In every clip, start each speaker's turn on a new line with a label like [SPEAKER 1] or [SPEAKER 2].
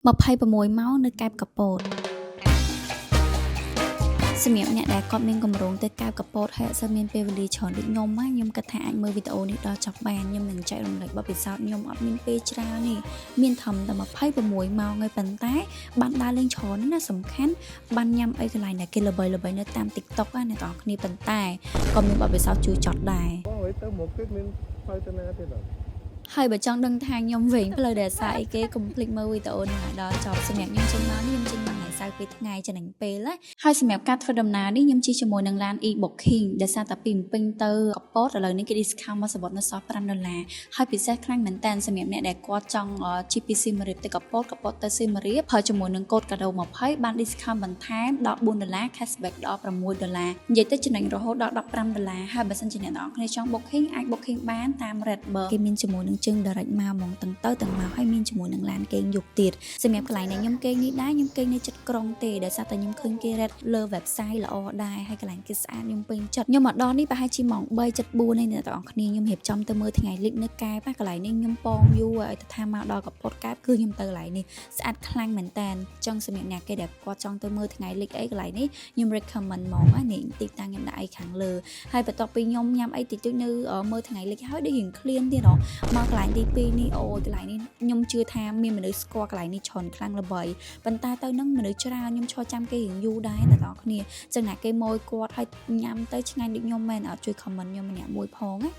[SPEAKER 1] 26 ម៉ោងនៅកែបកពតសម្រាប់អ្នកដែលគាត់មានកម្រងទៅកែបកពតហើយអត់សូវមានពេលវេលាច្រើនដូចខ្ញុំខ្ញុំគិតថាអាចមើលវីដេអូនេះដល់ចប់បានខ្ញុំនឹងចែករំលែកបទពិសោធន៍ខ្ញុំអត់មានពេលច្រើននេះមានត្រឹមតែ26ម៉ោងហើយប៉ុន្តែបានដើរលេងច្រើនណាសំខាន់បានញ៉ាំអីកន្លែងដែលគេល្បីៗនៅតាម TikTok ណាអ្នកទាំងអស់គ្នាប៉ុន្តែក៏មានបទពិសោធន៍ជួយចត់ដែរ
[SPEAKER 2] បងទៅមកទៀតមានផ្លូវទៅណាទៀតអត់
[SPEAKER 1] ហើយបើចង់ដឹងថាខ្ញុំវិញផ្លូវដែលសារអីគេកុំភ្លេចមើលវីដេអូនេះឲ្យដល់ចប់សម្រាប់ខ្ញុំចេញមកនេះខ្ញុំចេញមកថ្ងៃសៅរ៍ពេលថ្ងៃចំណេញពេលហើយសម្រាប់ការធ្វើដំណើរនេះខ្ញុំជិះជាមួយនឹងឡាន e-booking ដែលសារតែពីពេញទៅកពតឥឡូវនេះគេ discount មកសវត្តនៅសល់$5ហើយពិសេសខ្លាំងមែនតើសម្រាប់អ្នកដែលគាត់ចង់ជិះពីសៀមរាបទៅកពតទៅសៀមរាបហើយជាមួយនឹងកូដកាដូ20បាន discount បន្ថែមដល់$4 cashback ដល់$6និយាយទៅចំណេញរហូតដល់$15ហើយបើសិនជាអ្នកនរគ្នាចង់ booking អាច booking បានតាម Redbird គេមានជាមួយនឹងជើង direct មកហ្មងទាំងទៅទាំងមកហើយមានជាមួយនឹងឡានគេងយកទៀតសម្រាប់កន្លែងដែលខ្ញុំគេងនេះដែរខ្ញុំគេងនៅជិតក្រុងទេដោយសារតែខ្ញុំឃើញគេ rate លើ website ល្អដែរហើយកន្លែងគេស្អាតខ្ញុំពេញចិត្តខ្ញុំមកដល់នេះប្រហែលជាម៉ោង3:74នេះអ្នកទាំងអស់គ្នាខ្ញុំរៀបចំទៅមើលថ្ងៃលិចនៅកែបកន្លែងនេះខ្ញុំប៉ងយូរឲ្យថាមកដល់កពតកែបគឺខ្ញុំទៅកន្លែងនេះស្អាតខ្លាំងមែនតើចង់សម្រាប់អ្នកគេដែលគាត់ចង់ទៅមើលថ្ងៃលិចអីកន្លែងនេះខ្ញុំ recommend ហ្មងនេះទីតាំងខ្ញុំដាក់អីខាងលើហើយបន្ទាប់ពីខ្ញុំញ៉ាំអីតិចតួចនៅមើលថ្ងៃលិចហើយដូចរៀងឃ្លានទៀតមកកន្លែងទី2នេះអូកន្លែងនេះខ្ញុំជឿថាមានមនុស្សស្គាល់កន្លែងនេះច្រើនខ្លាំងល្បីប៉ុន្តែទៅនឹងមនុស្សច្រើនខ្ញុំឈរចាំគេរៀងយូរដែរអ្នកនរគ្នាចឹងណាគេម៉ួយគាត់ឲ្យញ៉ាំទៅឆ្ងាញ់ដូចខ្ញុំមែនអត់ជួយ comment ខ្ញុំម្នាក់មួយផងណា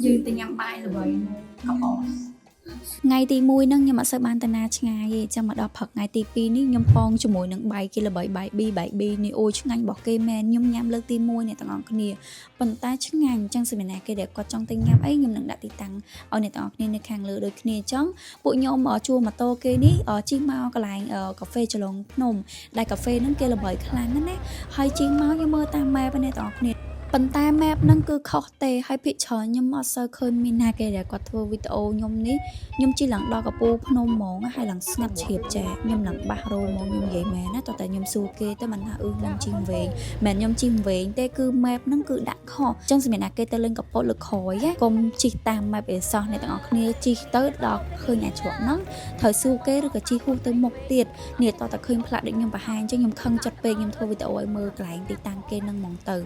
[SPEAKER 1] យើងទៅញ៉ាំបាយល្បីកបោថ្ងៃទី1ហ្នឹងខ្ញុំអត់សូវបានទៅណាឆ្ងាយទេចាំមកដល់ព្រឹកថ្ងៃទី2នេះខ្ញុំប៉ងជាមួយនឹងបាយគេល្បីបាយ B នេះអូឆ្ងាញ់របស់គេមែនខ្ញុំញ៉ាំលើកទី1អ្នកទាំងអស់គ្នាប៉ុន្តែឆ្ងាញ់អញ្ចឹងសម្រាប់គេដែលគាត់ចង់ទៅញ៉ាំអីខ្ញុំនឹងដាក់ទីតាំងឲ្យអ្នកទាំងអស់គ្នានៅខាងលើដូចគ្នាអញ្ចឹងពួកខ្ញុំជួលម៉ូតូគេនេះជិះមកកន្លែងកាហ្វេចលងភ្នំដែលកាហ្វេហ្នឹងគេល្បីខ្លាំងណាស់ហើយជិះមកខ្ញុំមើលតាម map អ្នកទាំងអស់គ្នាប៉ុន្តែ map ហ្នឹងគឺខុសទេហើយភាគច្រើនខ្ញុំអត់សូវឃើញមានណាគេដែលគាត់ធ្វើវីដេអូខ្ញុំនេះខ្ញុំជិះឡើងដល់កពូភ្នំហ្មងហើយឡើងស្ងាត់ជ្រាបចាខ្ញុំឡើងបាសរោហ្មងខ្ញុំនិយាយមែនណាតើតែខ្ញុំសួរគេទៅមិនថាខ្ញុំជិះវែងមិនខ្ញុំជិះវែងទេគឺ map ហ្នឹងគឺដាក់ខុសអញ្ចឹងសម្រាប់ណាគេទៅលេងកពតលើក្រោយកុំជិះតាម map អេសោះអ្នកទាំងអស់គ្នាជិះទៅដល់ឃើញអាច្រកហ្នឹងត្រូវសួរគេឬក៏ជិះហួសទៅមុខទៀតនេះតើតែឃើញផ្លាកដូចខ្ញុំបង្ហាញអញ្ចឹងខ្ញុំខឹងចិត្តពេកខ្ញុំធ្វើវីដេអូឲ្យមើលកន្លែងទីតាំងគេហ្នឹងហ្មងទៅ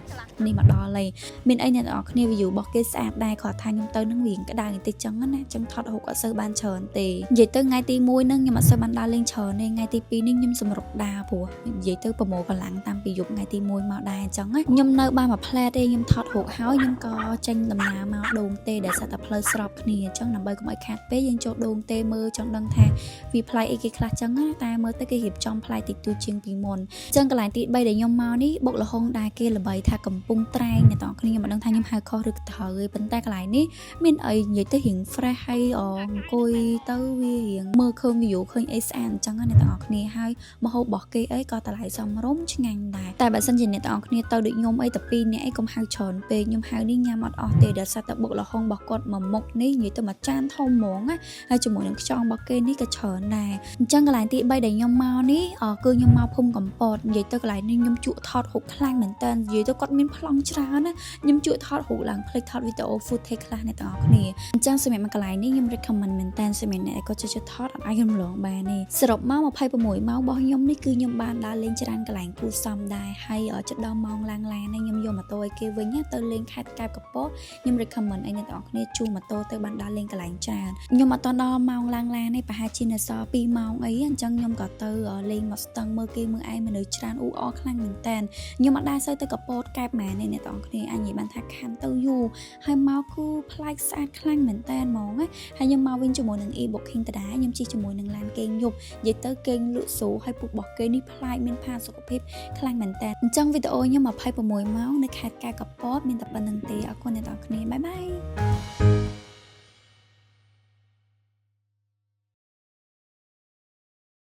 [SPEAKER 1] នេះមកដល់ហើយមានអីអ្នកនរគ្នា view របស់គេស្អាតដែរគាត់ថាខ្ញុំទៅនឹងវាក្តៅបន្តិចចឹងណាចឹងថតរូបអត់សូវបានច្រើនទេនិយាយទៅថ្ងៃទី1ហ្នឹងខ្ញុំអត់សូវបានដើរលេងច្រើនទេថ្ងៃទី2នេះខ្ញុំសម្រុកដើរព្រោះនិយាយទៅប្រមូលកម្លាំងតាំងពីយប់ថ្ងៃទី1មកដែរអញ្ចឹងខ្ញុំនៅបានមួយផ្លែទេខ្ញុំថតរូបហើយខ្ញុំក៏ចេញដំណើរមកដូងទេដែលសិតតែផ្លូវស្របគ្នាអញ្ចឹងដើម្បីកុំឲ្យខាតពេកយើងចូលដូងទេមើលចង់ដឹងថាវាផ្លែអីគេខ្លះចឹងណាតែមើលទៅគេរៀបចំផ្លែតិចតួចជាងពីមុនអញ្ចឹងកន្លែងទី3ដែលខ្ញុំមកនេះបុកលហុងដែលគេល្បីថាកំពុងត្រែងអ្នកទាំងគ្នាខ្ញុំមិនដឹងថាខ្ញុំហៅខុសឬក៏ត្រូវទេប៉ុន្តែកន្លែងនេះមានអីនិយាយទៅរៀង fresh ហើយអង្គុយទៅវារៀងមើលឃើញ view ឃើញអីស្អាតអញ្ចឹងអ្នកទាំងអស់គ្នាហើយម្ហូបរបស់គេអីក៏តម្លៃសមរម្យឆ្ងាញ់ដែរតែបើសិនជាអ្នកទាំងអស់គ្នាទៅដូចខ្ញុំអីតែ2នាក់អីកុំហៅច្រើនពេកខ្ញុំហៅនេះញ៉ាំអត់អស់ទេដល់សារតែបុកលហុងរបស់គាត់មួយមុខនេះនិយាយទៅមួយចានធំហ្មងណាហើយជាមួយនឹងខ្យងរបស់គេនេះក៏ច្រើនដែរអញ្ចឹងកន្លែងទី3ដែលខ្ញុំមកនេះគឺខ្ញុំមកភូមិកំពតនិយាយទៅកន្លែងនេះខ្ញុំជក់ថតរូបខ្លាំងមែនតើនិយាយទៅគាត់មានប្លង់ច្រើនណាខ្ញុំជក់ថតរូបឡើងភ្លេចថតវីដេអូ footage ខ្លះអ្នកទាំងអស់គ្នាអញ្ចឹងសម្រាប់មួយកន្លែងនេះខ្ញុំ recommend មែនតើសម្រាប់អ្នកដែលគាត់ចូលថតអាចរំលងបានទេសរុបមក26ម៉ោងរបស់ខ្ញុំនេះគឺខ្ញុំបានដើរលេងច្រើនកន្លែងគួរសមដែរហើយជិតដល់ម៉ោងឡើងឡាននេះខ្ញុំយកម៉ូតូឲ្យគេវិញទៅលេងខេត្តកែបកពតខ្ញុំ recommend ឲ្យអ្នកទាំងអស់គ្នាជួលម៉ូតូទៅបានដើរលេងកន្លែងច្រើនខ្ញុំអត់ដល់ម៉ោងឡើងឡាននេះប្រហែលជានៅសល់2ម៉ោងអីអញ្ចឹងខ្ញុំក៏ទៅលេងមកស្ទឹងមើលគេមើលឯងមនុស្សច្រើនអ៊ូអរខ្លាំងមែនតើខ្ញុំអត់ដែរសូវទៅកពតកែបម៉ែនេះអ្នកទាំងអស់គ្នាអញនិយាយបានថាខានទៅយូរហើយមកគឺប្លែកស្អាតខ្លាំងមែនតើហ្មងហើយខ្ញុំមកវិញជាមួយនឹង e-booking ដដែលខ្ញុំជិះជាមួយនឹងឡានគេងយប់និយាយទៅគេងលក់ស្រួលហើយពុករបស់គេនេះប្លែកមានផាសុខភាពខ្លាំងមែនតើអញ្ចឹងវីដេអូខ្ញុំ26ម៉ោងនៅខេត្តកែបកពតមានតែប៉ុណ្្នឹងទេអរគុណអ្នកទាំងអស់គ្នាបាយបាយ